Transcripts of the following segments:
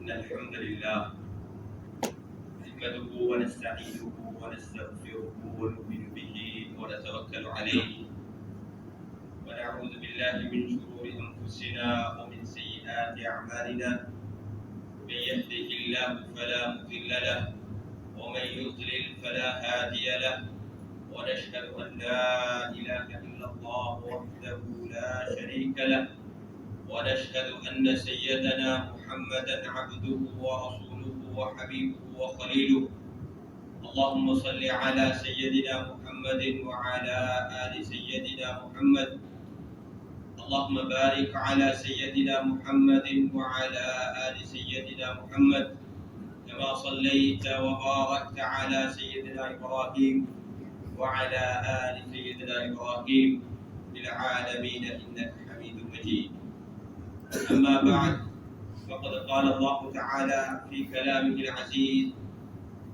إن الحمد لله نحمده ونستعينه ونستغفره ونؤمن به ونتوكل عليه ونعوذ بالله من شرور أنفسنا ومن سيئات أعمالنا من يهده الله فلا مضل له ومن يضلل فلا هادي له ونشهد أن لا إله إلا الله وحده لا شريك له ونشهد أن سيدنا محمدا عبده ورسوله وحبيبه وخليله اللهم صل على سيدنا محمد وعلى آل سيدنا محمد اللهم بارك على سيدنا محمد وعلى آل سيدنا محمد كما صليت وباركت على سيدنا إبراهيم وعلى آل سيدنا إبراهيم في العالمين إنك حميد مجيد. أما بعد فقد قال الله تعالى في كلامه العزيز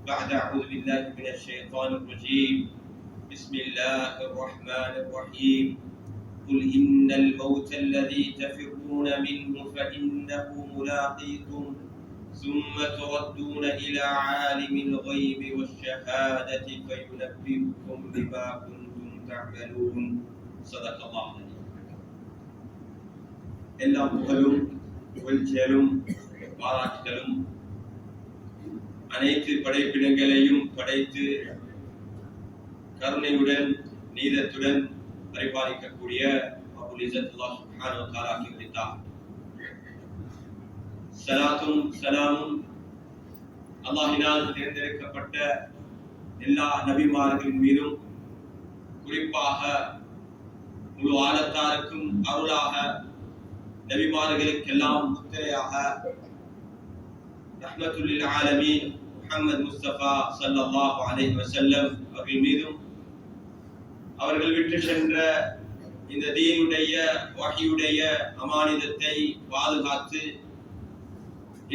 بعد أعوذ بالله من الشيطان الرجيم بسم الله الرحمن الرحيم قل إن الموت الذي تفرون منه فإنه ملاقيكم ثم تردون إلى عالم الغيب والشهادة فينبئكم بما كنتم تعملون صدق الله العظيم. எல்லாம் புகழும் புகழ்ச்சியலும் பாராட்டுகளும் அனைத்து படைப்பினங்களையும் படைத்து கருணையுடன் நீதத்துடன் பரிபாலிக்கக்கூடிய அபுல் இஸ்ஸத் அல்லாஹ் சுப்ஹானஹு வ தஆலாக்கு உரித்தார். ஸலாத்தும் ஸலாமும் அல்லாஹ்வினால் தேர்ந்தெடுக்கப்பட்ட எல்லா நபிமார்களின் மீதும் குறிப்பாக முழு ஆலத்தாருக்கும் அருளாக நபிமார்களுக்கெல்லாம் முத்திரையாக ரஹ்மத்துல் லில் ஆலமீன் முஹம்மது முஸ்தபா ஸல்லல்லாஹு அலைஹி வஸல்லம் அவர்கள் மீதும் அவர்கள் விட்டு சென்ற இந்த தீனுடைய வஹீயுடைய அமானிதத்தை பாதுகாத்து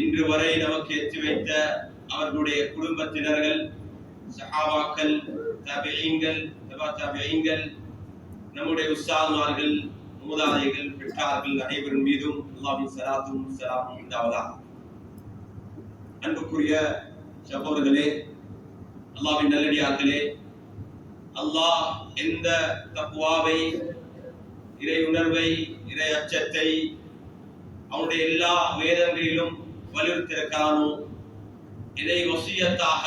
இன்று வரை நமக்கு எத்தி வைத்த அவர்களுடைய குடும்பத்தினர்கள் சஹாபாக்கள் தபீஈன்கள் தபா தபீஈன்கள் நம்முடைய உஸ்தாதுமார்கள் மூதாதைகள் பெற்றார்கள் அனைவரின் மீதும் அல்லாஹ்வின் ஸலாத்தும் ஸலாமும் உண்டாவதாக. அன்புக்குரிய சகோதரர்களே, அல்லாஹ்வின் நல்லடியார்களே, அல்லாஹ் எந்த தக்வாவை, இறை உணர்வை, இறை அச்சத்தை அவனுடைய எல்லா வேதங்களிலும் வலியுறுத்திருக்கிறானோ, இதை வசியத்தாக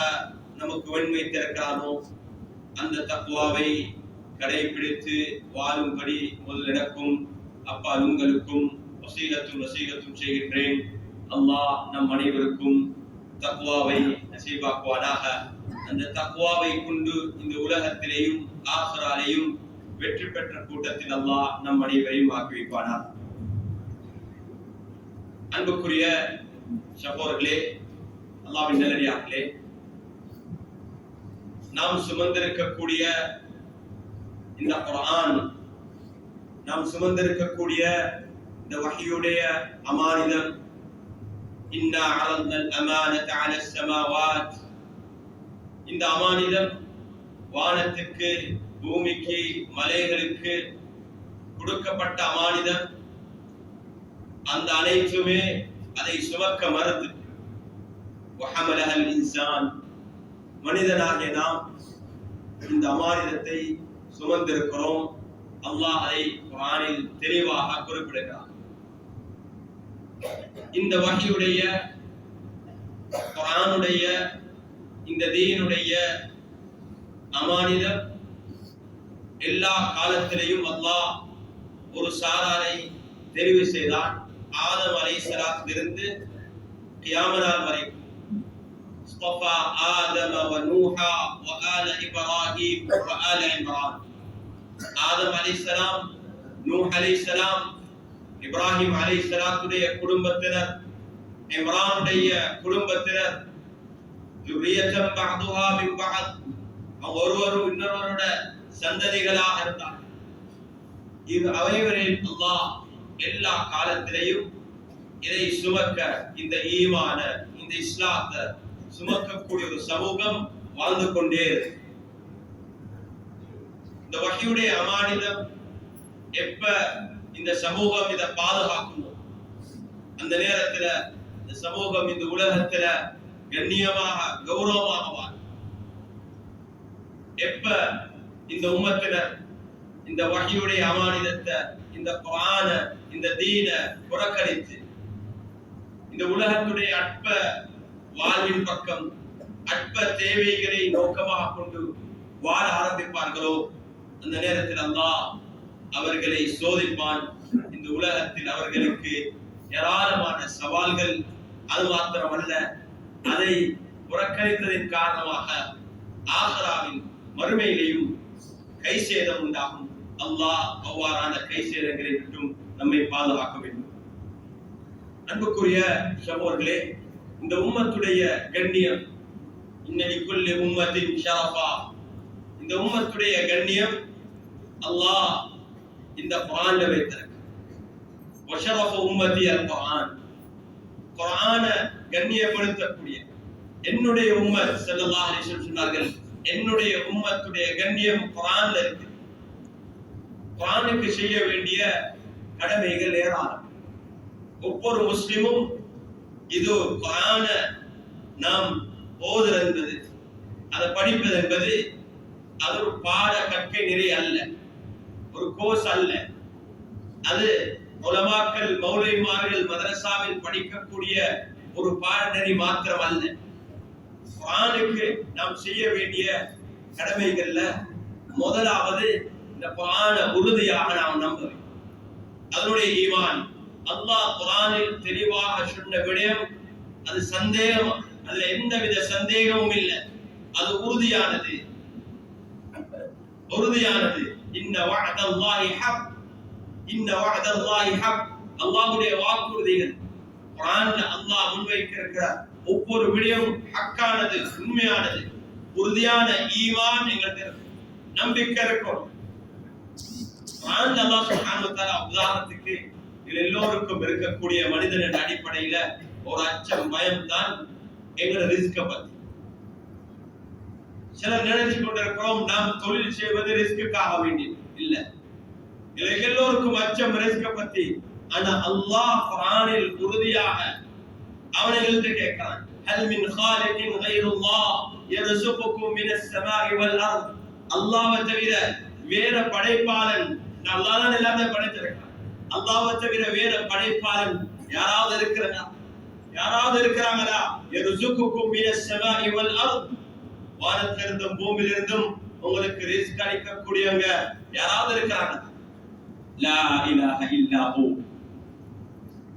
நமக்கு வைத்திருக்கிறானோ அந்த தக்வாவை கடைபிடித்து வாழும்படி முதல் எனக்கும் அப்பால் உங்களுக்கும் வசீகத்தும் செய்கின்றேன். அல்லாஹ் நம் அனைவருக்கும் தக்வாவை நசீபாக்குவானாக. அந்த தக்வாவை கொண்டு இந்த உலகத்திலேயும் ஆகிராலையும் வெற்றி பெற்ற கூட்டத்தில் அல்லாஹ் நம் அனைவரையும் ஆக்கி வைப்பானாக. அன்புக்குரிய சகோதரர்களே, அல்லாஹ்வின் நல்லடியார்களே, நாம் சுமந்திருக்கக்கூடிய இந்த குர்ஆன், நாம் சுமந்திருக்கக்கூடிய இந்த வஹீயுடைய அமானிதம், இன்னா அரத்னல் அமானத அலஸ் ஸமாவாத், இந்த அமானிதம் வானத்துக்கு, பூமிக்கு, மலைகளுக்கு கொடுக்கப்பட்ட அமானிதம். அந்த அனைத்துமே அதை சுமக்க மறுத்து வஹமலஹல் இன்சான், மனிதனாகிய நாம் இந்த அமானிதத்தை சுமந்திருக்கிறோம். அல்லாஹ் அதை குர்ஆனில் தெளிவாக குறிப்பிடுகிறார். இந்த வஹீயுடைய குர்ஆனுடைய இந்த தீனுடைய அமானிதம் எல்லா காலத்திலேயும் அல்லாஹ் ஒரு சாராரை தெரிவு செய்தார். ஆதம் அலைஹிஸ்ஸலாத்திலிருந்து கியாமத் நாள் வரை اصطفى آدم ونوحا وآل إبراهيم وآل عمران. ஆதம் அலைஹிஸ்ஸலாம், நூஹ் அலைஹிஸ்ஸலாம், இப்ராஹிம் அலைஹிஸ்ஸலாத்துடைய குடும்பத்தினர், இம்ரானுடைய குடும்பத்தினர், ذُرِّيَّةً بَعْضُهَا مِنْ بَعْضٍ, ஒருவரும் இன்னொருவரோட சந்ததிகளாக இருந்தார். இது அனைவரையும் அல்லாஹ் எல்லா காலத்திலேயும் இதை சுமக்க, இந்த ஈமான, இந்த இஸ்லாத்தை சுமக்கக்கூடிய ஒரு சமூகம் வாழ்ந்து கொண்டே. இந்த வஹீயுடைய அமானிதம் எப்ப இந்த சமூகம் இதை பாதுகாக்குமோ அந்த நேரத்துல இந்த சமூகம் இந்த உலகத்துல கண்ணியமாக கௌரவமாக வாழும். எப்ப இந்த உம்மத்தினர் இந்த வஹ்யுடைய அமானிதத்தை, இந்த குர்ஆன, இந்த தீன புறக்கணித்து இந்த உலகத்துடைய அற்ப வாழ்வின் பக்கம் அற்ப தேவைகளை நோக்கமாக கொண்டு வாழ ஆரம்பிப்பார்களோ அந்த நேரத்தில் அல்லாஹ் அவர்களை சோதிப்பான். இந்த உலகத்தில் அவர்களுக்கு ஏராளமான சவால்கள், அது மாத்திரமல்ல, அதை புறக்கணித்ததின் காரணமாக ஆகிராவின் மறுமையிலேயும் கை சேதம் உண்டாகும். அல்லாஹ் அவ்வாறான கை சேதங்களை விட்டும் நம்மை பாதுகாக்க வேண்டும். அன்புக்குரிய சகோதரர்களே, இந்த உம்மத்துடைய கண்ணியம், இன்னலிக்குல்லி உம்மத்தின் ஷரஃபா, இந்த உம்மத்துடைய கண்ணியம் அல்லாஹ் இந்த குர்ஆன்ல வைத்திருக்கிறார். வஷரஃப உம்மத்தி அல் குர்ஆன், குர்ஆனை கண்ணியப்படுத்தக்கூடிய என்னுடைய உம்மத் ஸல்லல்லாஹு அலைஹி வஸல்லம் சொன்னார்கள், என்னுடைய உம்மத்துடைய கண்ணியம் குர்ஆன்ல இருக்கு. குர்ஆனுக்கு செய்ய வேண்டிய கடமைகள் ஏராளம். ஒவ்வொரு முஸ்லிமும் இது குர்ஆனை நாம் ஓதுறது என்பது, அதை படிப்பது என்பது அது ஒரு பாட கற்கை நிறை அல்ல, ஒரு கோர்ஸ் அல்ல. அது உலமாக்கள், மௌலைமார்கள் மதரசாவில் படிக்கக்கூடிய ஒரு பாடநெறி மாத்திரம் அல்ல. குர்ஆனுக்கு நாம் செய்ய வேண்டிய கடமைகள்ல முதலாவது இந்த குர்ஆனை உறுதியாக நாம் நம்ப வேண்டும். அதனுடைய ஈமான், அல்லாஹ் குர்ஆனில் தெளிவாக சொன்ன விடயம் அது சந்தேகம், அதுல எந்தவித சந்தேகமும் இல்லை, அது உறுதியானது. இன்ன வஅதல்லாஹி ஹக், இன்ன வஅதல்லாஹி ஹக், அல்லாஹ்வுடைய வாக்குறுதிகள் குர்ஆன்ல அல்லாஹ் முன்வைக்கிற ஒவ்வொரு விடயமும் ஹக்கானது, உண்மையானது, உறுதியான ஈமான் எங்களுக்கு நம்பிக்கை இருக்கும். குர்ஆன்ல அல்லாஹ் சுப்ஹானஹு வ தஆலா உதாரணத்துக்கு இது எல்லோருக்கும் இருக்கக்கூடிய மனிதனின் அடிப்படையில ஒரு அச்சம், பயம் தான் எங்களோட ரிஸ்க பத்தி. சிலர் நினைச்சு கொண்டிருக்கிறோம் நாம் தொழில் செய்வது ரிஸ்க்குக்காக வேண்டி இல்ல. எல்லோருக்கும் அச்சம் ரிஸ்க பத்தி. ஆனா அல்லாஹ் குர்ஆனில் உறுதியாக அவனிடத்தை கேட்கிறான், ஹல் மின் காலிகின் கைருல்லாஹ் யர்ஸுகுகும் மினஸ் ஸமாஇ வல் அர்த், அல்லாஹ்வை தவிர வேற படைப்பாளன், அல்லாஹ் தான் எல்லாமே படைத்திருக்கிறான், அல்லாஹ்வை தவிர வேற படைப்பாளன் யாராவது இருக்கிறாங்களா? யர்ஸுகுகும் மினஸ் ஸமாஇ வல் அர்த், வானத்திலிருந்தும் பூமியிலிருந்தும் உங்களுக்கு ரிஸ்க் அளிக்கக்கூடியவங்க யாராவது இருக்கிறாங்க? லா இலாஹ இல்லாஹு,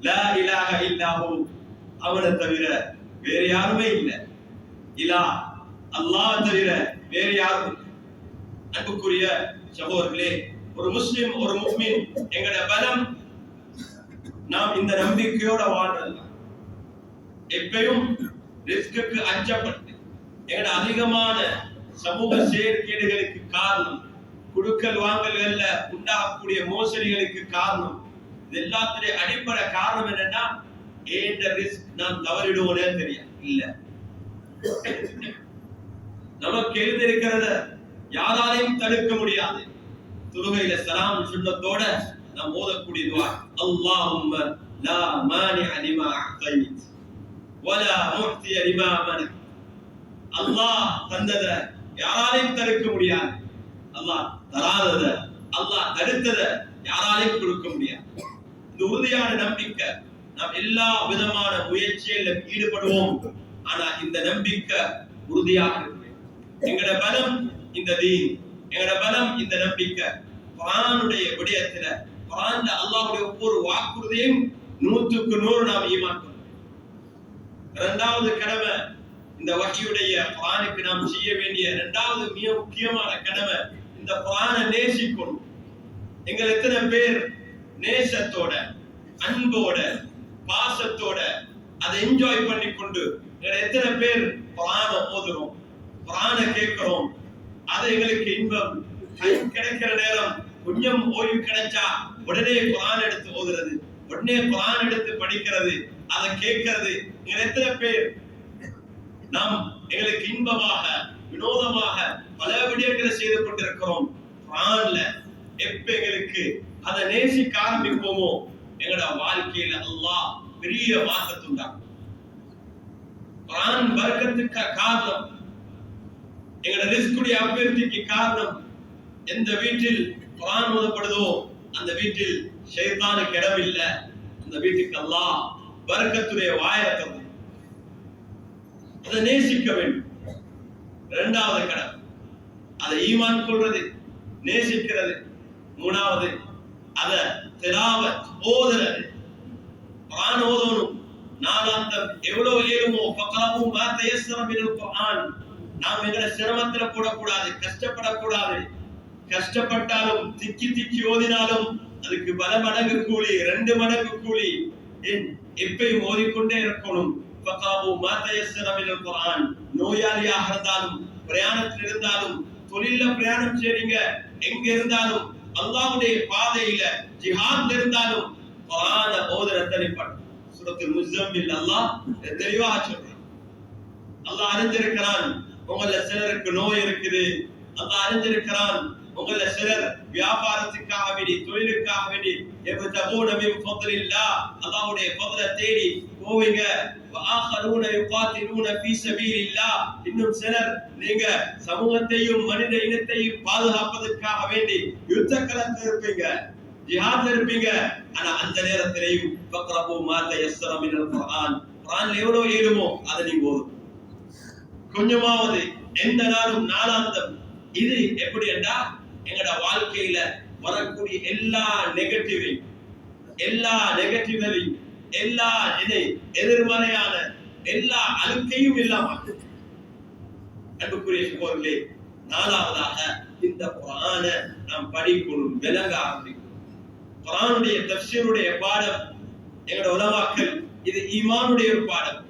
லா இலாஹ இல்லாஹு, அவனை தவிர வேற யாருமே இல்லை. இலா அல்லாஹ் தவிர வேற யாரும். அன்புக்குரிய சகோதரர்களே, ஒரு முஸ்லிம், ஒரு முஃமின், எங்கட பலம் நாம் இந்த நம்பிக்கையோட வாழ்றது. எப்பயும் ரிஸ்க்கு அஞ்சப்பட்டு எங்கட அதிகமான சமூக செயற்கேடுகளுக்கு காரணம், குடுக்கல் வாங்கல்கள்ல உண்டாகக்கூடிய மோசடிகளுக்கு காரணம், இது எல்லாத்துடைய அடிப்படை காரணம் என்னன்னா, ஏண்ட ரிஸ்க் நாம் தவறிடுவோனே தெரியும் இல்ல. நமக்கு எழுதியிருக்கிறத யாராலையும் தடுக்க முடியாது. தொழுகையில சலாம் சுன்னத்தோட நாம் ஓதக்கூடிய துஆ, அல்லாஹும்ம லா மானிஅ லிமா அஅதைத் வலா முஅதிய லிமா மனஅ. அல்லாஹ் தந்தத யாராலையும் தடுக்க முடியாது, அல்லாஹ் தராதத, அல்லாஹ் தடுத்தத யாராலையும் கொடுக்க முடியாது. இந்த உறுதியான நம்பிக்கை, நாம் எல்லா விதமான முயற்சியிலும் ஈடுபடுவோம். ஆனா இந்த நம்பிக்கை உறுதியாக இருக்கு. எங்கட பலம் இந்த தீன், எங்கட பலம் இந்த நம்பிக்கை. குர்ஆனுடைய விடயத்துல, குர்ஆன்ல அல்லாஹ்வுடைய ஒவ்வொரு வாக்குறுதியும் 100க்கு 100 நாம் ஈமான் கொள்வோம். இரண்டாவது கடமை, இந்த வஹ்யுடைய குர்ஆனுக்கு நாம் செய்ய வேண்டிய இரண்டாவது மிக முக்கியமான கடமை, இந்த குர்ஆனை நேசிக்கணும். எங்கள் எத்தனை பேர் நேசத்தோட, அன்போட, பாசத்தோட அதை என்ஜாய் பண்ணி கொண்டு எத்தனை பேர் குர்ஆனை ஓதுறோம், குர்ஆனை கேட்கிறோம். அது எங்களுக்கு இன்பம். கிடைக்கிற நேரம் கொஞ்சம் ஓய்வு கிடைச்சா உடனே குர்ஆன் எடுத்து ஓதுறது, உடனே குர்ஆன் எடுத்து படிக்கிறது, அதை கேட்கிறது. எத்தனை பேர் நாம் எங்களுக்கு இன்பமாக, வினோதமாக பல விடயங்களை செய்து கொண்டிருக்கிறோம். குர்ஆன்ல எப்ப எங்களுக்கு அதை நேசிக்க ஆரம்பிப்போமோ எங்களோட வாழ்க்கையில அல்லாஹ் பெரிய மாற்றத்தை உண்டாக்கும். குர்ஆன் பரக்கத்துக்கு காரணம், எங்களோட ரிஸ்குடைய அபிவிருத்திக்கு காரணம். எந்த வீட்டில் குர்ஆன் ஓதப்படுதோ அந்த வீட்டில் ஷைத்தானுக்கு இடம் இல்லை. அந்த வீட்டுக்கு அல்லாஹ் பரக்கத்துடைய வாயை தரும். அதை நேசிக்க வேண்டும். இரண்டாவது கடமை அதை ஈமான் கொள்றது, நேசிக்கிறது. மூணாவது அதை திலாவத் ஓதுறது, குர்ஆன் ஓதணும். நாலாந்தம் எவ்வளவு ஏழுமோ ஃபக்ரஹு மா தயஸ்ஸர மினல் குர்ஆன். நாம் எங்களை சிரமத்துல போடக்கூடாது, கஷ்டப்படக்கூடாது. கஷ்டப்பட்டாலும் திக்கி திக்கி ஓதினாலும் அதுக்கு பல மடங்கு கூலி, 2 மடங்கு கூலி. எப்பயும் ஓதிக்கொண்டே இருக்கணும். ஃபக்ரஹு மா தயஸ்ஸர மினல் குர்ஆன். நோயாளியாக இருந்தாலும், பிரயாணத்தில் இருந்தாலும், தொழில பிரயாணம் செய்றீங்க, எங்க இருந்தாலும், அல்லாஹ்வுடைய பாதையில ஜிஹாத்ல இருந்தாலும் குர்ஆன ஓதுற தனிப்பட்ட சூரத்துல் முஸம்மில் அல்லாஹ் தெளிவாக சொல்றான். அல்லாஹ் அறிந்திருக்கிறான் உங்கள சிலருக்கு நோய் இருக்குது. அல்லாஹ் அறிந்திருக்கிறான் உங்கள சிலர் வியாபாரத்துக்காக வேண்டி, தொழிலுக்காக வேண்டி யப்தகூன மின் ஃபضலில்லாஹ், அல்லாஹ்வுடைய ஃபضல தேடி போவீங்க. வஆഖரூன யுகாத்திலூன ஃபீ ஸபீலில்லாஹ், இன்னும் சிலர் நீங்க சமூகத்தையும் மனித இனத்தையும் பாதுகாப்பதற்காக வேண்டி யுத்த களத்தில் இருப்பீங்க, ஜிஹாத்ல இருப்பீங்க. ஆனா அந்த நேரத்திலேயும் ஃபக்ரஹு மா தயஸ்ஸர மினல் குர்ஆன். குர்ஆன்ல எவ்வளவு ஏழுமோ அதை நீங்க ஓதுங்க. கொஞ்சமாவது எந்த நாளும் நாளாந்தம். இது எப்படி என்றா எங்கட வாழ்க்கையில வரக்கூடிய எல்லா நெகட்டிவையும், எல்லா எதிர்மறையான எல்லா அழுக்கையும் இல்லாம. அன்புக்குரிய சகோதரர்களே, நாலாவதாக இந்த குர்ஆனை நாம் படிக்கணும், விளங்க ஆரம்பிக்கணும். குர்ஆனுடைய தஃப்சீருடைய பாடம் எங்கட உலமாக்கள் இது ஈமானுடைய ஒரு பாடம்.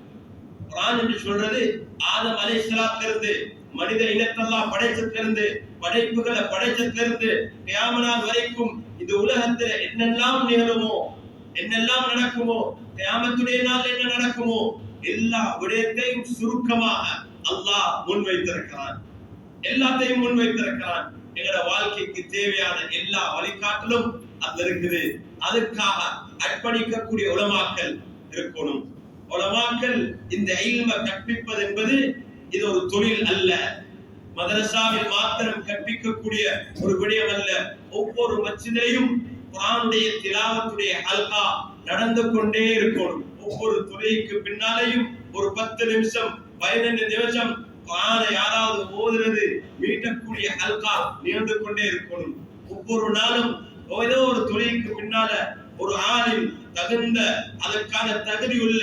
குர்ஆன் என்று சொல்றது ஆதம் அலைஹிஸ்ஸலாத்திலிருந்து மனித இனத்தெல்லாம் படைச்சதிலிருந்து, படைப்புகளை படைச்சதிலிருந்து கியாமத் நாள் வரைக்கும் இந்த உலகத்துல என்னெல்லாம் நிகழுமோ, என்னெல்லாம் நடக்குமோ, கியாமத்துடைய நாள் என்ன நடக்குமோ, எல்லா விடயத்தையும் சுருக்கமாக அல்லாஹ் முன்வைத்திருக்கிறான். எல்லாத்தையும் முன்வைத்திருக்கிறான். எங்களோட வாழ்க்கைக்கு தேவையான எல்லா வழிகாட்டலும் அது இருக்குது. அதுக்காக அர்ப்பணிக்கக்கூடிய உலமாக்கள் இருக்கணும். உலமாக்கள் இந்த இல்ம கற்பிப்பது என்பது இது ஒரு தொழில் அல்ல, மதரசாவில் மாத்திரம் கற்பிக்கக்கூடிய ஒரு விடயம் அல்ல. ஒவ்வொரு மஸ்ஜிதிலும் குர்ஆனுடைய திலாவத்துடைய ஹல்கா நடந்து கொண்டே இருக்கணும். ஒவ்வொரு தொழுகைக்கு பின்னாலேயும் ஒரு 10 நிமிஷம் 15 நிமிஷம் குர்ஆனை யாராவது ஓதுறது மீட்டக்கூடிய ஹல்கா நிகழ்ந்து கொண்டே இருக்கணும். ஒவ்வொரு நாளும் ஏதோ ஒரு தொழுகைக்கு பின்னால ஒரு ஆலிம், தகுந்த அதற்கான தகுதி உள்ள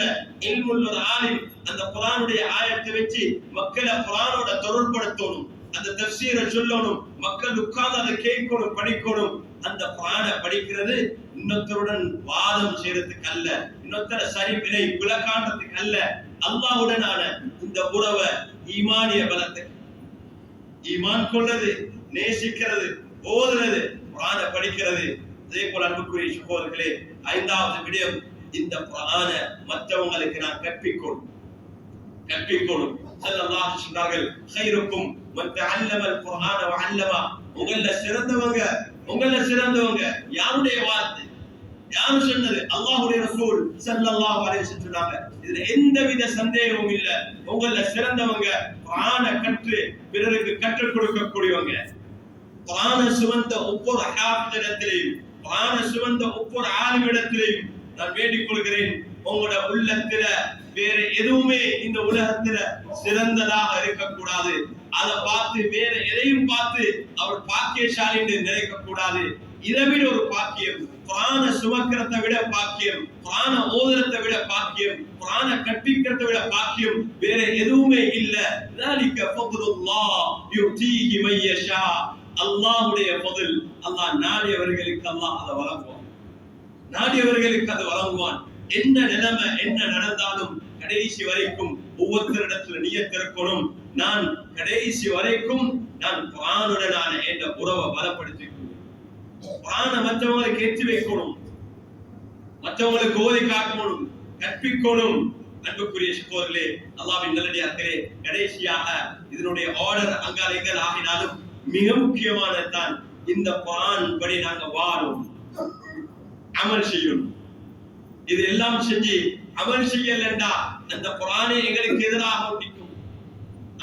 இல்முள்ள ஒரு ஆலிம் அந்த குர்ஆனுடைய ஆயத்தை வச்சு மக்களை குர்ஆனோட தொடர்படுத்தணும், அந்த தஃப்சீரை சொல்லணும், மக்கள் உட்கார்ந்து அதை கேட்கணும், படிக்கணும். அந்த குர்ஆனை படிக்கிறது இன்னொருத்தருடன் வாதம் செய்யறதுக்கு அல்ல, இன்னொருத்தர சரி பிழை விளக்காண்டதுக்கு அல்ல, அல்லாஹ்வுடனான இந்த உறவை ஈமானிய பலத்துக்கு, ஈமான் கொள்றது, நேசிக்கிறது, ஓதுறது, குர்ஆனை படிக்கிறது. அதே போல அன்புக்குரிய சகோதரர்களே, 5வது விடயம் இந்த குர்ஆனை மற்றவங்களுக்கு நான் கற்பிக்கணும். ஸல்லல்லாஹு அலைஹி சொன்னார்கள், "கைருக்கும் மன் தஅல்லமல் குர்ஆன வ அல்லமா." உங்கள சிறந்தவங்க யாருடைய வார்த்தை, யாரு சொன்னது? அல்லாஹ்வுடைய ரசூல் ஸல்லல்லாஹு அலைஹி வஸல்லம் சொன்னாங்க. இதுல எந்தவித சந்தேகமும் இல்ல. உங்கள சிறந்தவங்க குர்ஆனை கற்று பிறருக்கு கற்றுக் கொடுக்கக்கூடியவங்க. குர்ஆனை சுமந்த ஒவ்வொரு ஹாஃபிதிடத்திலேயும், குர்ஆனை சுமந்த ஒவ்வொரு ஆலிமிடத்திலேயும் நான் வேண்டிக் கொள்கிறேன், உங்களோட உள்ளத்துல வேற எதுவுமே இந்த உலகத்துல சிறந்ததாக இருக்கக்கூடாது. அதை பார்த்து வேற எதையும் பார்த்து அவர் பாக்கியசாலி என்று நினைக்க கூடாது. இதை விட ஒரு பாக்கியம், குர்ஆனை சுமக்கிறதை விட பாக்கியம், குர்ஆனை ஓதுறதை விட பாக்கியம், குர்ஆனை கற்பிக்கிறதை விட பாக்கியம் வேற எதுவுமே இல்ல. ذلك فضل الله يؤتيه من يشاء. அல்லாஹ்வுடைய ஃபضல், அல்லாஹ் நாடியவர்களுக்கு அல்லாஹ் அதை வழங்குவான், நாடியவர்களுக்கு அதை வழங்குவான். என்ன நிலைமை என்ன நடந்தாலும் கடைசி வரைக்கும் ஒவ்வொருத்தரிடத்துல நியத் இருக்கணும், நான் கடைசி வரைக்கும் நான் குர்ஆனுடனான என்ற உறவை பலப்படுத்திக்கணும். குர்ஆனை மற்றவங்களுக்கு ஏற்றி வைக்கணும், மற்றவங்களுக்கு ஓதி காட்டணும், கற்பிக்கணும். அன்புக்குரிய சகோதரர்களே, அல்லாஹ்வின் நல்லடியார்களே, கடைசியாக இதனுடைய ஆர்டர் அங்காலைகள் ஆகினாலும் மிக முக்கியமானதான் இந்த குர்ஆன் படி நாங்க வாழும், அமல் செய்யணும். இது எல்லாம் செஞ்சு அமல் செய்யலண்டா அந்த குர்ஆனை எங்களுக்கு எதிராக ஒட்டிக்கும்.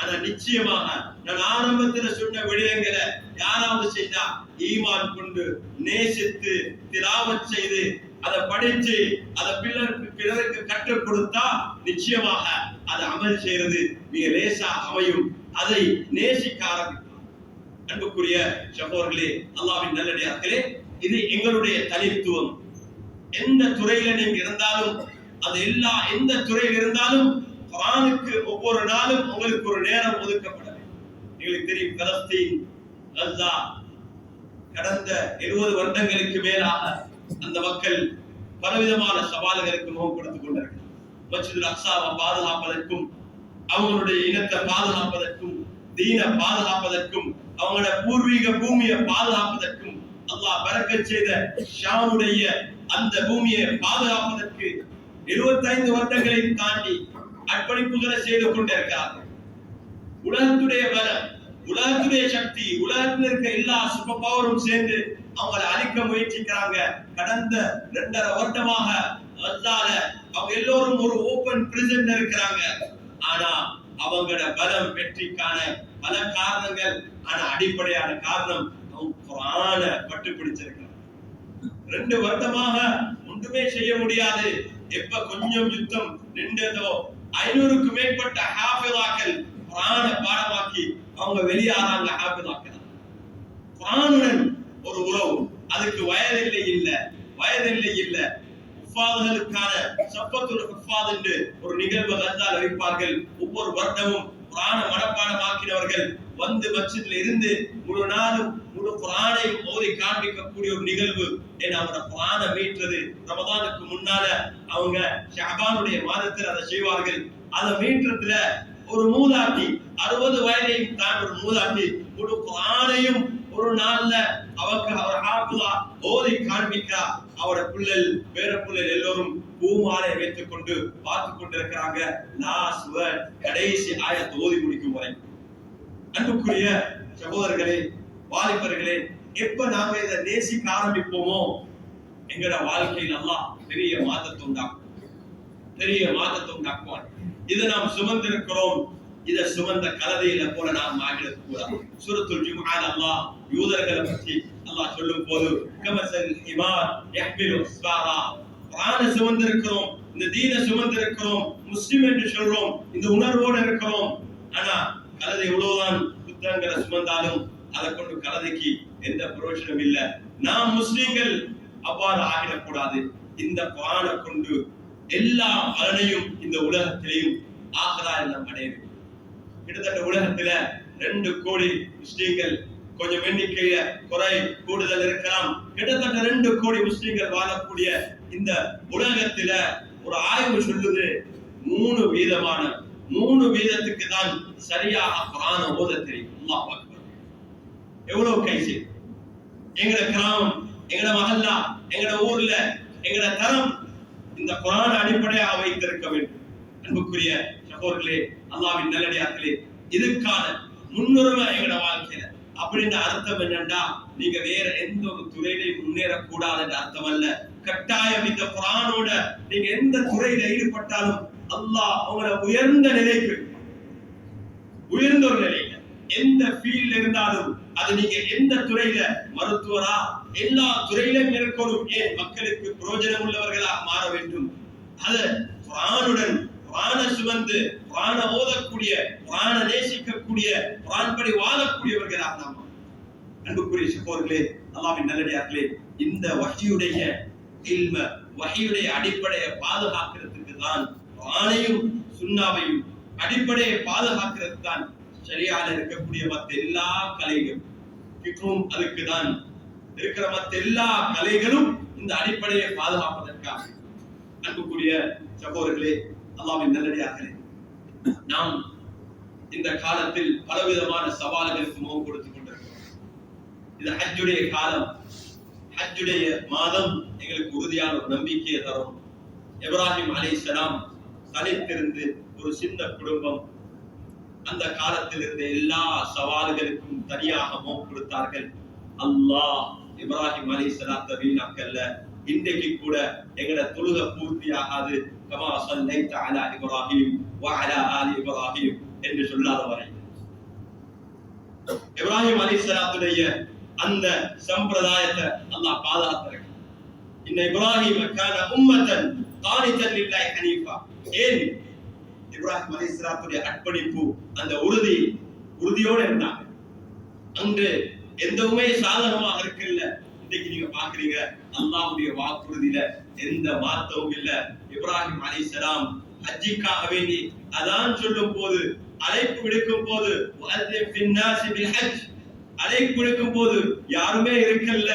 ஆனா நிச்சயமாக நான் ஆரம்பத்தில் சொன்ன விடயங்களை யாராவது செய்தா ஈமான் கொண்டு நேசித்து திலாவத் செய்து அதை படிச்சு அதை பிறருக்கு கற்றுக் கொடுத்தா நிச்சயமாக அதை அமல் செய்யறது மிக லேசா அமையும். அதை நேசிக்க ஆரம்பிக்கும். அன்புக்குரிய சகோதரர்களே, அல்லாஹ்வின் நல்லடியார்களே, இது எங்களுடைய தனித்துவம். எந்த துறையில நீங்க இருந்தாலும் அது எந்த துறையில் இருந்தாலும் குர்ஆனுக்கு ஒவ்வொரு நாளும் உங்களுக்கு ஒரு நேரம் ஒதுக்கப்பட வேண்டும். உங்களுக்கு தெரியும், பலஸ்தீன், கஸா கடந்த 70 வருடங்களுக்கு மேலாக அந்த மக்கள் பலவிதமான சவால்களுக்கு முகம் கொடுத்துக் கொண்டார்கள். மஸ்ஜிதுல் அக்ஸாவை பாதுகாப்பதற்கும் அவங்களுடைய இனத்தை பாதுகாப்பதற்கும் தீனை பாதுகாப்பதற்கும் அவங்களோட பூர்வீக பூமியை பாதுகாப்பதற்கும் அல்லாஹ் பரக்கத் செய்த ஷாமுடைய அந்த பூமியை பாதுகாப்பதற்கு 75 வருடங்களை தாண்டி அர்ப்பணிப்புகளை செய்து கொண்டிருக்கிறார்கள். உலகத்துடைய பலம், உலகத்துடைய சக்தி, உலகத்தில் இருக்க எல்லா சூப்பர் பவரும் சேர்ந்து அவங்களை அழிக்க முயற்சிக்கிறாங்க. கடந்த 2.5 வருடமாக கஸால அவங்க எல்லோரும் ஒரு ஓபன் பிரிசன் இருக்கிறாங்க. ஆனா அவங்களோட பலம் வெற்றிக்கான பல காரணங்கள், ஆனா அடிப்படையான காரணம் அவங்க குர்ஆனை பட்டு பிடிச்சிருக்கிறாங்க. 2 வருடமாக ஒன்றுமே செய்ய முடியாது. எப்ப கொஞ்சம் யுத்தம் நின்றதோ 500க்கும் மேற்பட்ட ஹாஃபிலாக்கள் குர்ஆனை பாடமாக்கி அவங்க வெளியாறாங்க. ஹாஃபிலாக்கள் குர்ஆனுடன் ஒரு உறவு, அதுக்கு வயதில்லை இல்ல ஹுஃபாதுகளுக்கான சஃபத்துல் ஹுஃபாத் என்று ஒரு நிகழ்வு கஸால வைப்பார்கள். ஒவ்வொரு வருடமும் குர்ஆனை மனப்பாடமாக்கினவர்கள் வந்து மஸ்ஜித்ல இருந்து முழு நாளும் முழு குர்ஆனை ஓதி காண்பிக்கக்கூடிய ஒரு நிகழ்வு. ஏன்னா அவங்க குர்ஆனை மீட்றது ரமதானுக்கு முன்னால அவங்க ஷஅபானுடைய மாதத்தில் அதை செய்வார்கள். அதை மீட்றதுல ஒரு மூதாட்டி 60 வயதையும் தான் ஒரு மூதாட்டி முழு குர்ஆனையும் ஒரு நாள்ல அவருக்கு அவர் ஹாஃபிலா ஓதி காண்பிக்கிறா. அவரோட பிள்ளைகள் பேர பிள்ளைகள் எல்லோரும் பூமாலை வைத்துக் கொண்டு பார்த்து கொண்டிருக்கிறாங்க. லாஸ்ட் வேர்ட், கடைசி ஆயத்தை ஓதி முடிக்கும் வரை. அன்புக்குரிய சகோதரர்களே, வாலிபர்களே, எப்ப நாங்க இதை நேசிக்க ஆரம்பிப்போமோ எங்கட வாழ்க்கையில் அல்லாஹ் பெரிய மாற்றத்தை உண்டாக்குவான். இதை நாம் சுமந்திருக்கிறோம். இதை சுமந்த கலதையில போல நாம் ஆகிடக் கூடாது. சூரத்துல் ஜும்ஆல அல்லாஹ் யூதர்களை பற்றி அல்லாஹ் சொல்லும் போது கமஸல் ஹிமார் யஹ்மிலு அஸ்ஃபாரா, குர்ஆனை சுமந்திருக்கிறோம், இந்த தீனை சுமந்திருக்கிறோம், முஸ்லிம் என்று சொல்றோம், இந்த உணர்வோடு இருக்கிறோம். ஆனா கலதை எவ்வளவுதான் புத்தகங்களை சுமந்தாலும் அதை கொண்டு கலதைக்கு எந்த பிரயோஜனம் இல்லை. நாம் முஸ்லிம்கள் அவ்வாறு ஆகிடக்கூடாது. இந்த குர்ஆனை கொண்டு எல்லா பலனையும் இந்த உலகத்திலையும் ஆகராயில் நாம் அடைய வேண்டும். கிட்டத்தட்ட உலகத்துல 2 கோடி முஸ்லிம்கள், கொஞ்சம் எண்ணிக்கையில குறை கூடுதல் இருக்கலாம், கிட்டத்தட்ட 2 கோடி முஸ்லிம்கள் வாழக்கூடிய இந்த உலகத்துல ஒரு ஆய்வு சொல்லுது 3 வீதத்துக்கு தான் சரியாக குர்ஆனை ஓத தெரியும். அல்லாஹ் அக்பர். எவ்வளவு கைசி! எங்கட கிராமம், எங்கட மஹல்லா, எங்கட ஊர்ல, எங்கட தரம் இந்த குர்ஆனை அடிப்படையாக வைத்திருக்க வேண்டும். அன்புக்குரிய சகோதரர்களே, அல்லாஹ்வின் நல்லடியார்களே, இதுக்கான முன்னுரிமை எங்கட வாழ்க்கையில. அப்படின்னு அர்த்தம் என்னன்னா, நீங்க வேற எந்த ஒரு துறையிலையும் முன்னேறக்கூடாது என்ற அர்த்தம் அல்ல. கட்டாயம் இந்த குர்ஆனோட நீங்க எந்த துறையில ஈடுபட்டாலும் அல்லாஹ் உங்களை உயர்ந்த ஒரு நிலையில எந்த ஃபீல்ட்ல இருந்தாலும், அது நீங்க எந்த துறையில, மருத்துவரா, எல்லா துறையிலும் இருக்கணும். ஏன் மக்களுக்கு பிரயோஜனம் உள்ளவர்களாக மாற வேண்டும். அது குர்ஆனுடன், குர்ஆனை சுமந்து, குர்ஆனை ஓதக்கூடிய, குர்ஆனை நேசிக்கக்கூடிய, குர்ஆன் படி வாழக்கூடியவர்களாக நாம். அன்புக்குரிய சகோதரர்களே, அல்லாஹ்வின் நல்லடியார்களே, இந்த வஹீயுடைய இல்ம, வஹீயுடைய அடிப்படையை பாதுகாக்கிறதுக்கு தான் குர்ஆனையும் சுன்னாவையும் அடிப்படையை பாதுகாக்கிறதுக்கு தான் ஷரியால இருக்கக்கூடிய மற்ற எல்லா கலைகளும், அதுக்கு தான் இருக்கிற மற்ற எல்லா கலைகளும் இந்த அடிப்படையை பாதுகாப்பதற்காக. அன்புக்குரிய சகோதரர்களே, அல்லாஹ்வின் நல்லடியார்களே, நாம் இந்த காலத்தில் பலவிதமான சவால்களுக்கு முகம் கொடுத்துக் கொண்டிருக்கிறோம். இது ஹஜ்ஜுடைய காலம், ஹஜ்ஜுடைய மாதம் எங்களுக்கு உறுதியான ஒரு நம்பிக்கையை தரும். இப்ராஹிம் அலைஹிஸ்ஸலாம் தனித்திருந்து ஒரு சின்ன குடும்பம், அந்த காலத்தில் இருந்த எல்லா சவால்களுக்கும் தனியாக முகம் கொடுத்தார்கள். அல்லாஹ் இப்ராஹிம் அலைஹிஸ்ஸலாத்தை வீணாக்கல்ல, இன்றைக்கு கூட எங்கட தொழுகை பூர்த்தி ஆகாது. கமா ஸல்லைத அலா இப்ராஹிம் வ அலா ஆலி இப்ராஹிம் என்று சொல்லாத வரை இப்ராஹிம் அலைஹிஸ்ஸலாத்துடைய அந்த சம்பிரதாயத்தை அல்லாஹ் பாதுகாத்திருக்கிறார். இன்ன இப்ராஹிம் கான உம்மத்தன் கானிதன் லில்லாஹி ஹனீஃபா. ஏன் இப்ராஹிம் அலைஹிஸ்ஸலாத்துடைய அர்ப்பணிப்பு அந்த உறுதியோட இருந்தாங்க. அன்று எதுவுமே சாதகமாக இருக்குல்ல. இன்னைக்கு நீங்க பாக்குறீங்க அல்லாஹ்வுடைய வாக்குறுதியில எந்த மாற்றமும் இல்ல. இப்ராஹிம் அலைஹிஸ்ஸலாம் ஹஜ்ஜிக்காக வேண்டி அதான் சொல்லும் போது, அழைப்பு விடுக்கும் போது, அழைப்பு விடுக்கும் போது யாருமே இருக்கல்ல.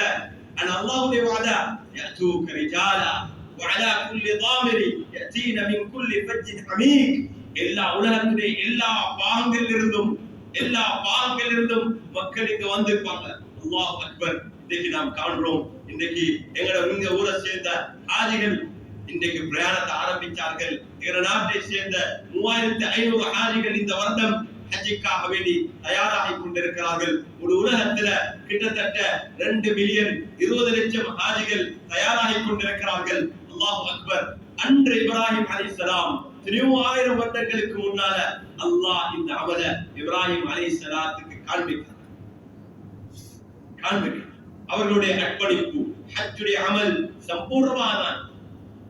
அல்லாஹ்வுடைய வாதா யஅதூக ரிஜாலா வஅலா குல்லி ضامرி யதீன மின் குல்லி ஃபஜ்ஜின் அமீக். எல்லா உலகத்திலே எல்லா பாகங்களிலிருந்தும் மக்கள் இங்க வந்திருப்பாங்க. அல்லாஹ் அக்பர். இன்னைக்கு நாம் காண்றோம், இன்னைக்கு எங்க ஊரை சேர்ந்த ஹாஜிகள் இன்றைக்கு பிரயாணத்தை ஆரம்பித்தார்கள். எங்க நாட்டை சேர்ந்த 3500 ஹாஜிகள் இந்த வருடம் ஹஜ்ஜிக்காக வேண்டி தயாராகி கொண்டிருக்கிறார்கள். ஒரு உலகத்துல கிட்டத்தட்ட 2 மில்லியன் 20 லட்சம் ஹாஜிகள் தயாராகி கொண்டிருக்கிறார்கள். அல்லாஹ் அக்பர். அன்று இப்ராஹிம் அலைஹிஸ்ஸலாம் 3000 வருடங்களுக்கு முன்னால அல்லாஹ் இந்த அமல இப்ராஹிம் அலைஹிஸ்ஸலாத்துக்கு காண்பிக்கிறார். அவர்களுடைய அர்ப்பணிப்பு ஹஜ்ஜுடைய அமல் சம்பூர்ணமான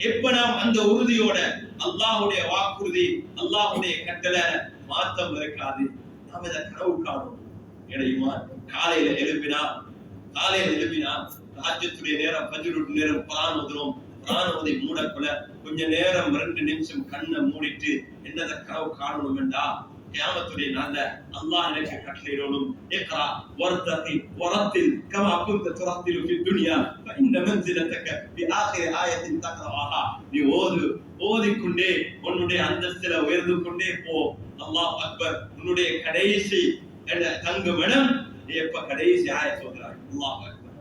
எப்ப நாம் அந்த உறுதியோட அல்லாஹ்வுடைய வாக்குறுதி, அல்லாஹ்வுடைய கட்டளை மாற்றம் இருக்காது. நாம் இதை கனவு காணும். ஈமான் காலையில எழுப்பினா ஹஜ்ஜுடைய நேரம், ஃபஜ்ருடைய நேரம் குர்ஆன் ஓதுறோம். குர்ஆன் ஓதி மூடக்குள்ள கொஞ்ச நேரம் 2 நிமிஷம் கண்ணை மூடிட்டு என்னத கனவு காணணும் என்றா கியாமத்துடைய நாள்ல அல்லாஹ் எனக்கு கட்டளையிடணும். இக்ரா வர்தகி வரத்தில் கமா குன்த துரத்திலு ஃபி துன்யா ஃபஇன்ன மன்சிலதக ஃபி ஆகிர் ஆயத்தின் தக்ராஹா. நீ ஓதிக்கொண்டே உன்னுடைய அந்தஸ்தில உயர்ந்து கொண்டே போ. அல்லாஹ் அக்பர். உன்னுடைய கடைசி தங்குமிடம் நீ எப்ப கடைசி ஆயத் ஓதுறாய். அல்லாஹ் அக்பர்.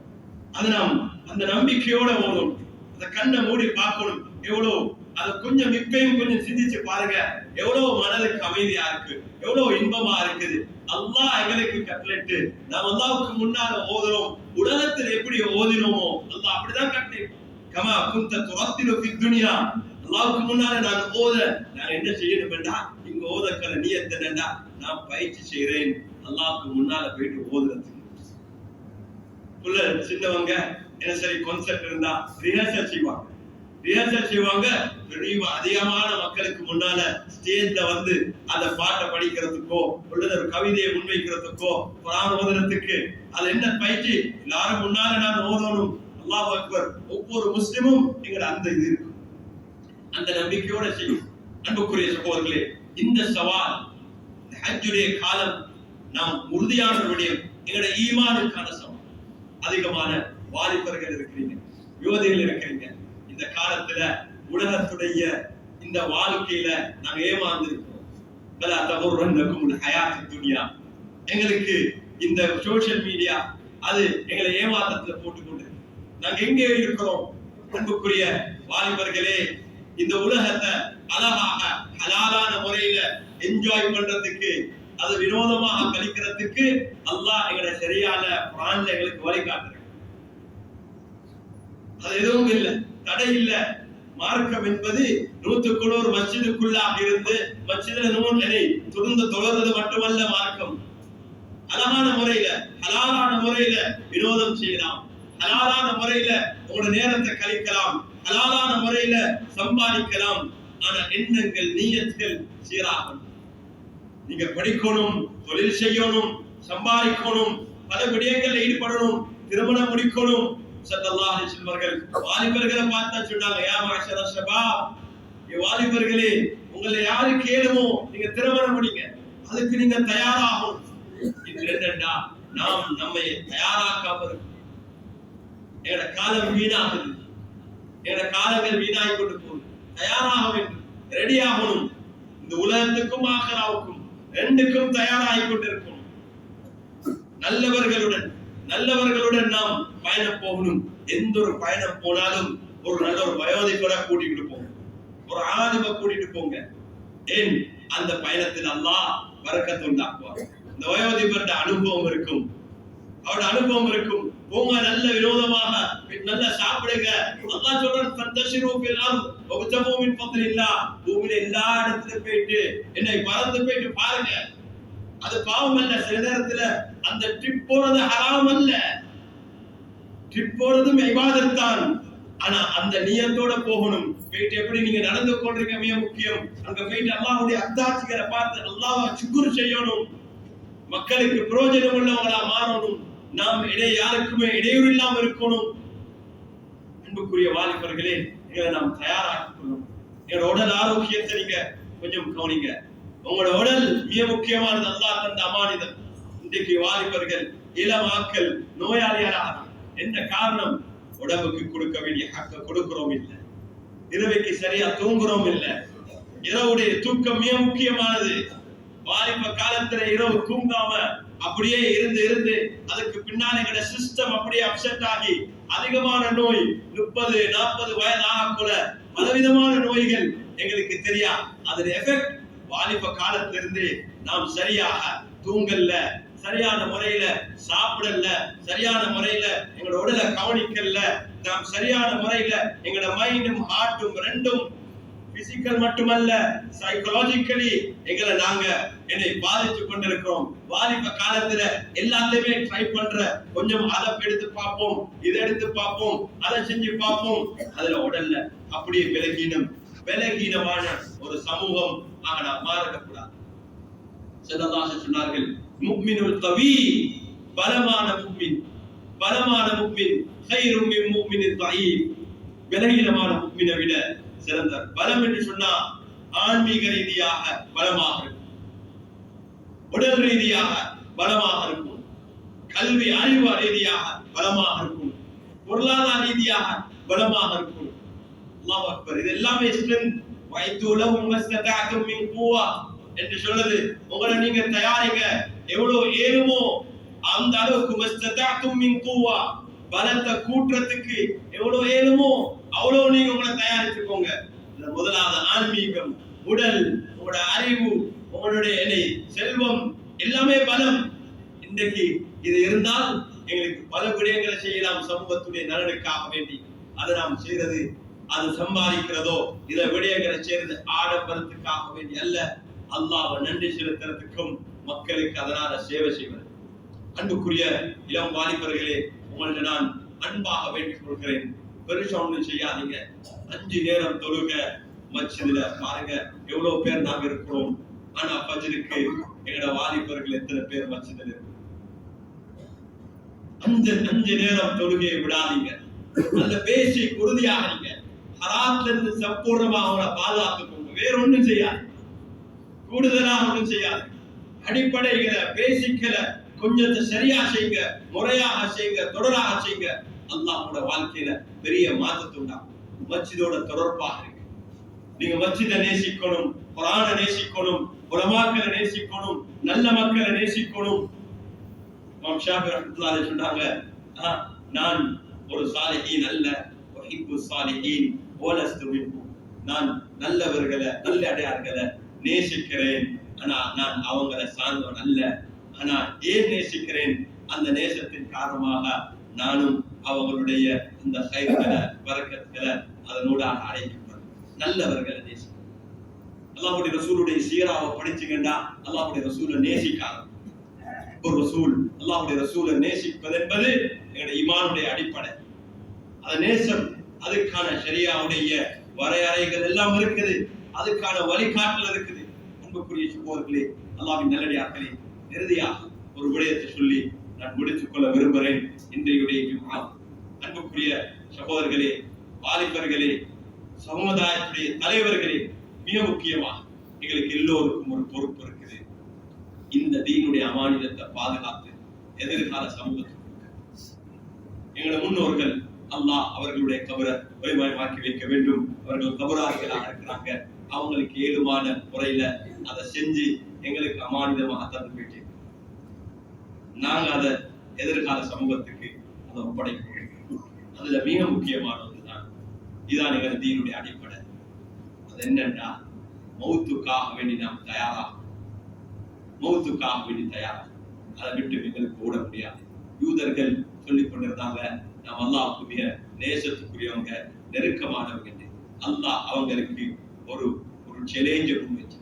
அது நாம் அந்த நம்பிக்கையோட ஓதணும். அந்த கண்ணை மூடி பார்க்கணும். எவ்வளவு அது கொஞ்சம் இப்பயும் கொஞ்சம் சிந்திச்சு பாருங்க. எவ்வளவு மனதுக்கு அமைதியா இருக்கு, எவ்வளவு இன்பமா இருக்குது. அல்லாஹ் எங்களுக்கு கட்டளைட்டு நாம் அல்லாஹ்வுக்கு முன்னால ஓதுறோம். உலகத்தில் எப்படி ஓதினோமோ அல்லாஹ் அப்படிதான் கட்டளை. கமா குன்த துரத்திலு ஃபி துன்யா. அல்லாஹ்வுக்கு முன்னால நான் என்ன செய்யணும் என்றா, இங்க ஓதக்கல நியத் என்னடா, நான் பயிற்சி செய்றேன் அல்லாஹ்வுக்கு முன்னால போயிட்டு ஓதுறதுக்கு. சின்னவங்க என்ன சரி கான்செப்ட் இருந்தா ரிஹர்சல் செய்வாங்க. அதிகமான மக்களுக்கு முன்னால ஸ்டேஜ்ல வந்து அந்த பாட்டை படிக்கிறதுக்கோ அல்லது ஒரு கவிதையை முன்வைக்கிறதுக்கோ குர்ஆன் ஓதுறதுக்கு அது என்ன பயிற்சி. எல்லாரும் முன்னால நான் ஓதணும். அல்லாஹ் அக்பர். ஒவ்வொரு முஸ்லிமும் எங்கட அந்த இது இருக்கு, அந்த நம்பிக்கையோட செய்யும். அன்புக்குரிய சகோதரர்களே, இந்த சவால் ஹஜ்ஜுடைய காலம் நாம் உறுதியானவருடைய எங்கட ஈமானுக்கான சவால். அதிகமான வாலிபர்கள் இருக்கிறீங்க, யுவதிகள் இருக்கிறீங்க. இந்த காலத்துல உலகத்துடைய இந்த வாழ்க்கையில நாங்க ஏமாந்திருக்கிறோம். பலா தகுர்ரன்னகுமுல் ஹயாத்துத் துன்யா. எங்களுக்கு இந்த சோஷியல் மீடியா அது எங்களை ஏமாற்றத்துல போட்டுக்கொண்டு நாங்க எங்கே இருக்கிறோம்? அன்புக்குரிய வாலிபர்களே, இந்த உலகத்தை அழகாக ஹலாலான முறையில என்ஜாய் பண்றதுக்கு, அது வினோதமாக கழிக்கிறதுக்கு அல்லாஹ் எங்களை சரியான குர்ஆன்ல எங்களுக்கு வழிகாட்டுறார். அது எதுவும் இல்லை, தடை இல்லை. மார்க்கம் என்பது 100 மஸ்ஜிதுக்குள்ளாக இருந்து மஸ்ஜிதுல நூலை துறந்து தொழுறது மட்டுமல்ல மார்க்கம். அழகான முறையில ஹலாலான முறையில வினோதம் செய்யலாம், ஹலாலான முறையில உங்களோட நேரத்தை கழிக்கலாம், ஹலாலான முறையில சம்பாதிக்கலாம். ஆனா எண்ணங்கள் நியத்துகள் சீராகணும். நீங்க படிக்கணும், தொழில் செய்யணும், சம்பாதிக்கணும், பல விடயங்கள்ல ஈடுபடணும், திருமணம் முடிக்கணும். ஸல்லல்லாஹு அலைஹி வஸல்லம் அவர்கள் வாலிபர்களை பார்த்தா சொன்னாங்க, யா மஅஷர ஷபாப், வாலிபர்களே, உங்களை யாரு கேளுமோ நீங்க திருமணம் முடிங்க, அதுக்கு நீங்க தயாராகணும். இது என்னடா, நாம் நம்மை தயாராக்காம இருக்கோம். எங்கட காலம் வீணாகுது, எங்கட காலங்கள் வீணாகி கொண்டு போகுது. தயாராக வேண்டும், ரெடி ஆகணும். இந்த உலகத்துக்கும் ஆகிராவுக்கும் ரெண்டுக்கும் தயாராகி கொண்டிருக்கணும். நல்லவர்களுடன் நாம் பயணம் போகணும். எந்த ஒரு பயணம் போனாலும் ஒரு நல்ல ஒரு வயோதிபர கூட்டிட்டு போங்க, ஒரு ஆலிம கூட்டிட்டு போங்க. ஏன் அந்த பயணத்தில் அல்லாஹ் பரக்கத் உண்டாக்குவார். இந்த வயோதிபருடைய அனுபவம் இருக்கும், அவருடைய அனுபவம் இருக்கும். போங்க நல்ல விரோதமாக நல்ல சாப்பிடுங்க. அல்லாஹ் சொல்றான் ஃபந்தஷிரு ஃபில் அர்த் வப்தகு மின் ஃபத்லில்லாஹ். பூமியில எல்லா இடத்துலயும் போயிட்டு என்னை பறந்து போயிட்டு பாருங்க. அது பாவம் அல்ல. சில நேரத்துல அந்த ட்ரிப் போறது ஹராம் அல்ல, ட்ரிப் போறதும் இபாதத் தான். ஆனா அந்த நியத்தோட போகணும். போயிட்டு எப்படி நீங்க நடந்து கொள்றீங்க மிக முக்கியம். அங்க போயிட்டு அல்லாஹ்வுடைய அத்தாட்சிகளை பார்த்து அல்லாஹ்வை சுக்ர் செய்யணும். மக்களுக்கு பிரயோஜனம் உள்ளவங்களா மாறணும். நாம் யாருக்குமே இடையூறு இல்லாம இருக்கணும். அன்புக்குரிய வாலிபர்களே, எங்களை நாம் தயாராக்கிக் கொள்ளணும். எங்களோட உடல் ஆரோக்கியத்தை நீங்க கொஞ்சம் கவனிங்க. உங்களோட உடல் மிக முக்கியமானது. அல்லாஹ் தந்த அமானிதம். இன்றைக்கு வாலிபர்கள் இளமாக்கள் நோயாளிகளாக என்ன காரணம்? உடம்புக்கு கொடுக்க வேண்டிய ஹக்க கொடுக்கிறோம் இல்லை, இரவைக்கு சரியா தூங்குறோம் இல்லை. இரவுடைய தூக்கம் மிக முக்கியமானது. வாலிப காலத்துல இரவு தூங்காம அப்படியே இருந்து இருந்து அதுக்கு பின்னால எங்கட சிஸ்டம் அப்படியே அப்செட் ஆகி அதிகமான நோய் 30-40 வயது ஆகக்குள்ள பலவிதமான நோய்கள் எங்களுக்கு தெரியா. அதன் எஃபெக்ட் வாலிப காலத்திலிருந்து நாம் சரியாக தூங்கல்ல, சரியான முறையில சாப்பிடல, சரியான முறையில எங்களோட உடலை கவனிக்கல, நாம் சரியான முறையில எங்களோட மைண்டும் ஹார்ட்டும் ரெண்டும் பிசிக்கல் மட்டுமல்ல சைக்காலஜிக்கலி எங்களை நாங்க என்னை பாதித்துக் கொண்டிருக்கிறோம். வாலிப காலத்துல எல்லாத்தையுமே ட்ரை பண்ற, கொஞ்சம் அதை எடுத்து பார்ப்போம், இதை எடுத்து பார்ப்போம், அதை செஞ்சு பார்ப்போம். அதுல உடல்ல அப்படியே விலகீனமான ஒரு சமூகம் நாம் மாறக்கூடாது. ஸல்லல்லாஹு சொன்னார்கள், முஃமினுல் கவி, பலமான முஃமின் கைரும் மின் முஃமினின் தஈஃப். விலகீனமான முஃமினை விட சிறந்த பலம் என்று சொன்னா ஆன்மீக ரீதியாக பலமாக இருக்கும், உடல் ரீதியாக பலமாக இருக்கும், கல்வி அறிவு ரீதியாக பலமாக இருக்கும், பொருளாதார ரீதியாக பலமாக இருக்கும். அல்லாஹ் அக்பர். இது எல்லாமே ஸ்ட்ரெங்த். வைது லஹும் மஸ்ததஅதும் மின் குவா என்று சொல்லுது. உங்களை நீங்க தயாரிங்க, எவ்வளவு ஏழுமோ அந்த அளவுக்கு மஸ்ததஅதும் மின் குவா, பலத்தை கூற்றத்துக்கு எவ்வளவு ஏழுமோ அவ்வளவு நீங்க உங்களை தயாரிச்சுக்கோங்க. முதலாவது ஆன்மீகம், உடல், உங்களோட அறிவு, உங்களுடைய செல்வம் எல்லாமே பலம். இன்றைக்கு இது இருந்தால் எங்களுக்கு பல விடயங்களை செய்யலாம். சமூகத்துடைய நலனுக்காக வேண்டி அதை நாம் செய்யறது, அது சம்பாதிக்கிறதோ இதை விடயங்களை செய்யறது ஆடம்பரத்துக்காக வேண்டி அல்ல, அல்லாஹ்வை நன்றி செலுத்துறதுக்கும் மக்களுக்கு அதனால சேவை செய்வது. அன்புக்குரிய இளம் வாலிபர்களே, உங்கள்ட்ட நான் அன்பாக வேண்டிக் கொள்கிறேன், பெருசா ஒன்றும் செய்யாதீங்க. 5 நேரம் தொழுக மஸ்ஜிதுல. பாருங்க எவ்வளவு பேர் நாங்க இருக்கிறோம். ஆனா ஃபஜ்ருக்கு எங்கட வாலிபர்கள் எத்தனை பேர் மஸ்ஜிதுல இருக்கு? 5 நேரம் தொழுகையை விடாதீங்க. நல்ல பேசிக் உறுதியாகிறீங்க. ஹராத்ல இருந்து சம்பூர்ணமாக அவங்களை பாதுகாத்துக்கோங்க. வேற ஒன்றும் செய்யாது, கூடுதலாக ஒன்றும் செய்யாது. அடிப்படைகளை பேசிக்கல கொஞ்சத்தை சரியா செய்யுங்க, முறையாக செய்யுங்க, தொடராக செய்யுங்க. அல்லாஹ்வோட வாழ்க்கையில பெரிய மாற்றத்தை உண்டாகும். மஸ்ஜிதோட தொடர்பாக இருக்கு. நீங்க மஸ்ஜிதை நேசிக்கணும், குர்ஆனை நேசிக்கணும், உலமாக்களை நேசிக்கணும், நல்ல மக்களை நேசிக்கணும். இமாம் ஷாஃபி ரஹ்மத்துல்லாஹி அலைஹி சொன்னாங்க, நான் ஒரு சாலிஹீன் அல்ல, வஹிப்பு சாலிஹீன் வலஸ்து மின்ஹும். நான் நல்லவர்களை, நல்ல அடியார்களை நேசிக்கிறேன், ஆனா நான் அவங்களை சார்ந்தவன் அல்ல. ஆனா ஏன் நேசிக்கிறேன்? அந்த நேசத்தின் காரணமாக நானும் அவங்களுடைய அந்த கைகளை பரக்கத்துகளை அதனூடாக அடைக்கப்படும். நல்லவர்களை நேசிக்கணும். அல்லாஹ்வுடைய ரசூலுடைய சீராவை படிச்சுங்கண்டா அல்லாஹ்வுடைய ரசூலை நேசிக்காது. ஒரு ரசூல் அல்லாஹ்வுடைய ரசூலை நேசிப்பது என்பது எங்களுடைய ஈமானுடைய அடிப்படை. அந்த நேசம், அதுக்கான ஷரியாவுடைய வரையறைகள் எல்லாம் இருக்குது, அதுக்கான வழிகாட்டல் இருக்குது. அன்புக்குரிய சகோதரர்களே, அல்லாஹ்வின் நல்லடியார்களே, இறுதியாக ஒரு விடயத்தை சொல்லி நான் முடித்துக் கொள்ள விரும்புகிறேன். இன்றைய ஜும்ஆ, அன்புக்குரிய சகோதரர்களே, வாலிபர்களே, சமுதாயத்துடைய தலைவர்களே, மிக முக்கியமாக எங்களுக்கு எல்லோருக்கும் ஒரு பொறுப்பு இருக்குது. இந்த தீனுடைய அமானிதத்தை பாதுகாத்து எதிர்கால சமூகத்துக்கு எங்களுடைய முன்னோர்கள் அல்லாஹ் அவர்களுடைய கபரை ஒளிமயமாக்கி வைக்க வேண்டும். அவர்கள் கபராளிகளாக இருக்கிறாங்க. அவங்களுக்கு ஏழுமான முறையில அதை செஞ்சு எங்களுக்கு அமானிதமாக தந்து போயிட்டு நாங்க அதை எதிர்கால சமூகத்துக்கு அதை ஒப்படைக்கணும். அதுல மிக முக்கியமானதுதான் இதுதான் எங்கள் தீனுடைய அடிப்படை. அது என்னன்னா, மௌத்துக்காக வேண்டி நாம் தயாராகும். மௌத்துக்காக வேண்டி தயாராகும். அதை விட்டு எங்களுக்கு ஓட முடியாது. யூதர்கள் சொல்லிக் கொண்டிருந்தாங்க, நாம் அல்லாஹ்வுக்கு மிக நேசத்துக்குரியவங்க, நெருக்கமானவங்க. அல்லாஹ் அவங்களுக்கு ஒரு சேலஞ்ச முன்வச்சு.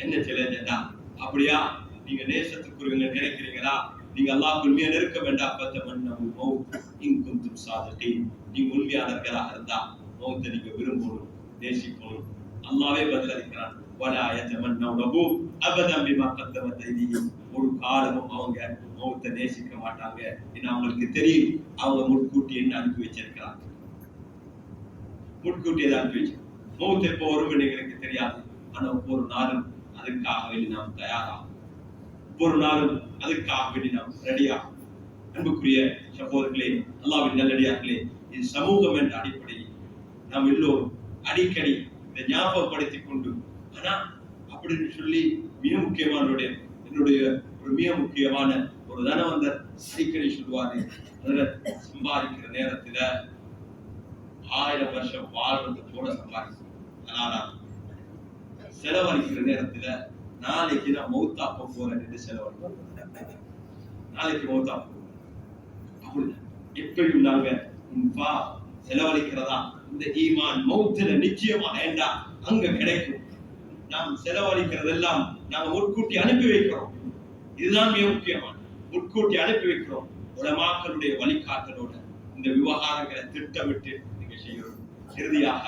என்ன சேலஞ்சா? அப்படியா நீங்க நேசத்துக்குரியவங்க நினைக்கிறீங்களா? நீங்க அல்லாஹ்வுக்கு உண்மையா நெருக்க வேண்டாம். பத்தமன்னஹு மௌத் இன் குன்தும் சாதிகீன். நீங்க உண்மையாளர்களாக இருந்தா மௌத்தை நீங்க விரும்பணும், நேசிக்கணும். அல்லாஹ்வே பதிலளிக்கிறான், வலா யதமன்னஹு அபதன் பிமா கத்தமத் ஐதீஹிம். ஒரு காலமும் அவங்க மௌத்தை நேசிக்க மாட்டாங்க. ஏன்னா அவங்களுக்கு தெரியும் அவங்க முன்கூட்டி என்ன அனுப்பி வச்சிருக்கிறாங்க. முன்கூட்டி ஏதாவது அனுப்பி வச்சு மௌத் எப்போ வரும் எங்களுக்கு தெரியாது. ஆனா ஒவ்வொரு நாளும் அதுக்காக வேண்டி நாம் தயாராகும். ஒவ்வொரு நாளும் அதுக்காக வேண்டி நாம் ரெடியாகும். அன்புக்குரிய சகோதரர்களே, அல்லாஹ்வின் நல்லடியார்களே, இது சமூகம் என்ற அடிப்படையில் நாம் எல்லோரும் அடிக்கடி இதை ஞாபகப்படுத்திக் கொண்டு, ஆனா அப்படின்னு சொல்லி மிக முக்கியமான என்னுடைய ஒரு மிக முக்கியமான ஒரு தனவந்தர் அடிக்கடி சொல்லுவாரு, அதுல சம்பாதிக்கிற நேரத்துல 1000 வருஷம் வாழ்றது போல சம்பாதிக்கணும். அதனால செலவழிக்கிற நேரத்துல நாளைக்கு நான் மௌத்தா போறேன் என்று செலவழிக்கிறோம். நாளைக்கு மௌத்தா போறோம். எப்பயும் நாங்க செலவழிக்கிறதா இந்த ஈமான் மௌத்துல நிச்சயமா ஏண்டா அங்க கிடைக்கும். நாம் செலவழிக்கிறதெல்லாம் நாங்க முன்கூட்டி அனுப்பி வைக்கிறோம். இதுதான் மிக முக்கியமான. முன்கூட்டி அனுப்பி வைக்கிறோம். உலமாக்களுடைய வழிகாட்டலோட இந்த விவகாரங்களை திட்டமிட்டு நீங்க செய்யணும். இறுதியாக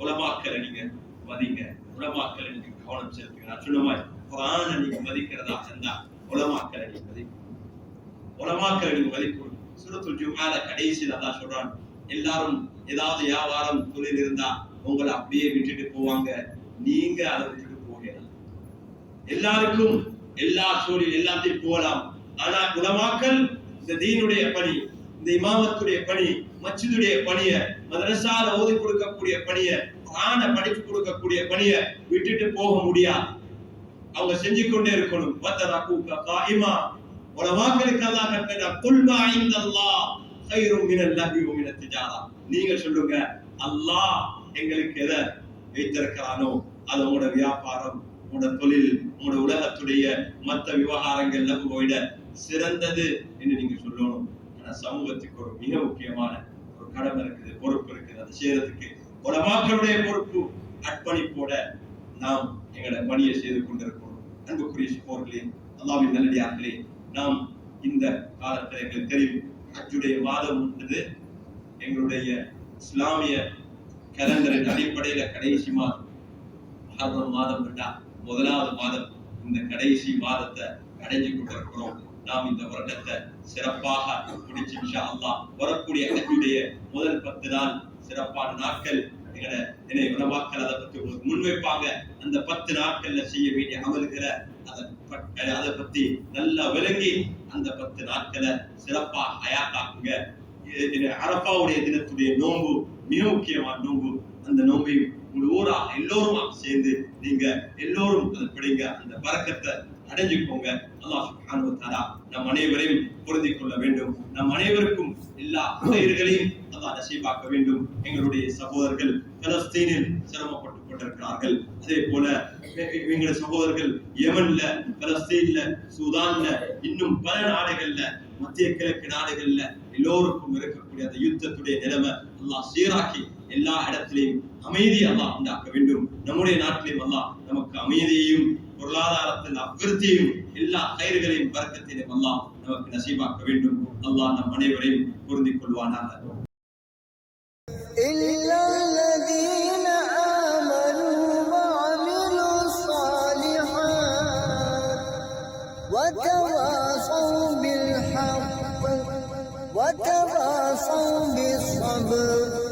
உலமாக்களை நீங்க மதிங்க, உலமாக்களை நீங்க கவனம் செலுத்துங்க. நான் சொன்ன மாதிரி குர்ஆனை நீங்க மதிக்கிறதா இருந்தா உலமாக்களை நீங்க மதிக்கணும். உலமாக்களை நீங்க மதிக்கணும். சூரத்துல் ஜும்ஆல கடைசியில அல்லாஹ் சொல்றான், எல்லாரும் ஏதாவது வியாபாரம் தொழில் இருந்தா உங்களை அப்படியே விட்டுட்டு போவாங்க, நீங்க அதை விட்டுட்டு போகலாம். எல்லாருக்கும் எல்லா சூழல் எல்லாத்தையும் போகலாம். ஆனா உலமாக்கள் இந்த தீனுடைய பணி, இந்த இமாமத்துடைய பணி, மஸ்ஜிதுடைய பணிய, மதரசால ஓதி கொடுக்கக்கூடிய பணிய, குர்ஆனை படித்து கொடுக்கக்கூடிய பணிய விட்டுட்டு போக முடியாது. அவங்க செஞ்சு கொண்டே இருக்கணும். வதரகுக காயிமா. உலமாக்களுக்கு அல்லாஹ் கட்டளை, குல் மா இந்தல்லாஹ் கைரும் மினல் லஹ்வி வ மினத் திஜாரா. நீங்க சொல்லுங்க, அல்லாஹ் எங்களுக்கு எதை வைத்திருக்கிறானோ அது உங்களோட வியாபாரம், உங்களோட தொழில், உங்களோட உலகத்துடைய மற்ற விவகாரங்கள் விட சிறந்தது என்று நீங்க சொல்லணும். ஆனா சமூகத்துக்கு ஒரு மிக முக்கியமான ஒரு கடமை இருக்குது, பொறுப்பு இருக்குது. அதை செய்யறதுக்கு உலமாக்களுடைய பொறுப்பு, அர்ப்பணிப்போட நாம் எங்களை பணியை செய்து கொண்டிருக்கிறோம். அன்புக்குரிய சகோதரர்களே, அல்லாஹ்வின் நல்லடியார்களே, நாம் இந்த காலத்தில் எங்களுக்கு தெரியும் ஹஜ்ஜுடைய மாதம் என்பது எங்களுடைய இஸ்லாமிய கேலண்டரின் அடிப்படையில கடைசி மாதம். முஹர்ரம் மாதம் முதலாவது மாதம். இந்த கடைசி மாதத்தை அடைஞ்சு கொண்டிருக்கிறோம். நாம் இந்த வருடத்தை சிறப்பாக பிடிச்சு இன்ஷா அல்லாஹ் வரக்கூடிய ஹஜ்ஜுடைய முதல் 10 நாள் சிறப்பான நாட்கள் எங்களை உலமாக்கள் அதை பத்தி உங்களுக்கு முன்வைப்பாங்க. அந்த 10 நாட்கள்ல செய்ய வேண்டிய அமல்களை அதை பத்தி நல்லா விளங்கி அந்த 10 நாட்களை சிறப்பா ஹயாத்தாக்குங்க. அரஃபாவுடைய தினத்துடைய நோன்பு மிக முக்கியமான நோன்பு. அந்த நோன்பையும் உங்கள் ஊரா எல்லோரும் சேர்ந்து நீங்க எல்லோரும் அதை பிடிங்க, அந்த பரக்கத்தை அடைஞ்சுக்கோங்க. அல்லாஹ் சுப்ஹானஹு வ தஆலா நம் அனைவரையும் பொருந்திக் கொள்ள வேண்டும். நம் அனைவருக்கும் எல்லா கயிறுகளையும் அல்லாஹ் நசீபாக்க வேண்டும். எங்களுடைய சகோதரர்கள் பலஸ்தீனில் சிரமப்பட்டு கொண்டிருக்கிறார்கள். அதே போல எங்களுடைய சகோதரர்கள் யமன்ல, பலஸ்தீன்ல, சூதான்ல, இன்னும் பல நாடுகள்ல, மத்திய கிழக்கு நாடுகள்ல எல்லோருக்கும் இருக்கக்கூடிய அந்த யுத்தத்துடைய நிலைமை அல்லாஹ் சீராக்கி எல்லா இடத்திலையும் அமைதி அல்லாஹ் உண்டாக்க வேண்டும். நம்முடைய நாட்டிலையும் அல்லாஹ் நமக்கு அமைதியையும் பொருளாதாரத்தில் அபிவிருத்தியையும் எல்லா கயிறுகளையும் பரக்கத்தையும் அல்லாஹ் நமக்கு நசீபாக்க வேண்டும். அல்லாஹ் நம் அனைவரையும் பொருந்திக் கொள்வானாக. وتواصوا بالحق وتواصوا بالصبر